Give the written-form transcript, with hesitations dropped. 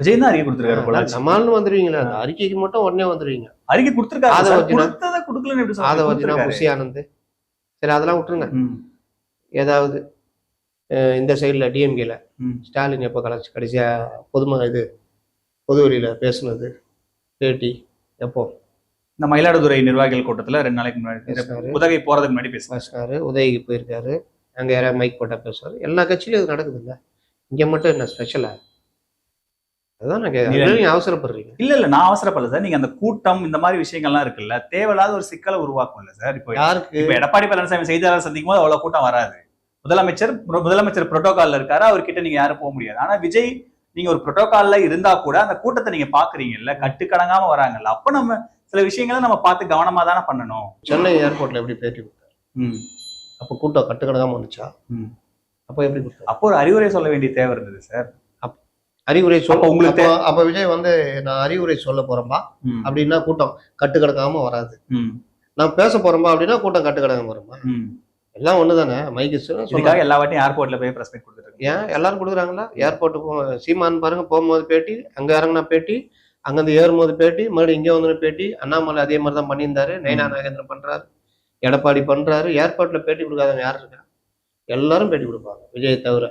விஜய் தான் அறிக்கை கொடுத்திருக்காரு பொள்ளாச்சி. நம்மளும் வந்துருவீங்களா? அந்த அறிக்கைக்கு மட்டும் உடனே வந்துருவீங்க. அறிக்கை கொடுத்திருக்காரு. அதை சார். வச்சுனா கொடுத்ததை கொடுக்கலன்னு எப்படி அதை சொல்றீங்க? வச்சுனா கொடுத்திருக்காரு. புஷி ஆனந்த் சரி அதெல்லாம் விட்டுருங்க. ம். ஏதாவது இந்த சைடுல டிஎம்கேல ம். ஸ்டாலின் எப்போ கடைசியா பொது வழியில பேசுனது பேட்டி எப்போ இந்த மயிலாடுதுறை நிர்வாகிகள் கூட்டத்துல 2 நாளைக்கு முன்னாடி பேசினாரு? உதகை போறதுக்கு முன்னாடி பேசுவார். பேசினாரு. உதயகிரி போயிருக்காரு. அங்க யாராவது மைக் போட்டா பேசுவாரு. எல்லா கட்சியிலும் இது நடக்குது இல்ல. இங்க மட்டும் என்ன ஸ்பெஷலா? அதுதான் நான் நீங்க அவசரப்படுறீங்க. இல்ல நான் அவசரப்படல சார். நீங்க அந்த கூட்டம் இந்த மாதிரி விஷயங்கள்லாம் இருக்குல்ல, தேவையில்லாத ஒரு சிக்கலை உருவாக்கும் இல்ல சார். இப்போ யாருக்கு? இப்ப எடப்பாடி பழனிசாமி செய்தியாளர் சந்திக்கும் போது அவ்வளவு கூட்டம் வராது. முதலமைச்சர் புரோட்டோகால்ல இருக்காரு. அவர்கிட்ட நீங்க யாரும் போக முடியாது. ஆனா விஜய் நீங்க ஒரு புரோட்டோகால்ல இருந்தா கூட அந்த கூட்டத்தை நீங்க பாக்குறீங்கல்ல, கட்டுக்கடங்காம வராங்கல்ல, அப்ப நம்ம சில விஷயங்களை நம்ம பார்த்து கவனமா தானே பண்ணணும். சென்னை ஏர்போர்ட்ல எப்படி பேட்டி கொடுத்தாரு? அப்ப கூட்டம் கட்டுக்கடங்காம வந்துச்சா? அப்ப எப்படி கொடுத்தாரு? அப்போ ஒரு அறிவுரை சொல்ல வேண்டிய தேவை இருந்தது சார். அறிவுரை சொல்ல உங்களுக்கு அப்ப விஜய் நான் அறிவுரை சொல்ல போறேன்பா அப்படின்னா கூட்டம் கட்டுக்கடக்காம வராது. நான் பேச போறேன்பா அப்படின்னா கூட்டம் கட்டுக்கடக்காம வருமா? எல்லாம் ஒண்ணுதானே. மைக்கு இதுக்காக எல்லா வாட்டியும் ஏர்போர்ட்ல போய் பிரஸ் மீட் கொடுத்துருக்காங்க. ஏன் எல்லாரும் கொடுக்குறாங்களா? ஏர்போர்ட்டு சீமான் பாருங்க, போகும்போது பேட்டி, அங்க இறங்கினா பேட்டி, அங்கிருந்து ஏறும்போது பேட்டி, மறுபடியும் இங்கே வந்து பேட்டி. அண்ணாமலை அதே மாதிரி தான் பண்ணியிருந்தாரு. நயனா நாகேந்திரன் பண்றாரு, எடப்பாடி பண்றாரு. ஏர்போர்ட்ல பேட்டி கொடுக்காதவங்க யாரு இருக்கா? எல்லாரும் பேட்டி கொடுப்பாங்க விஜயை தவிர.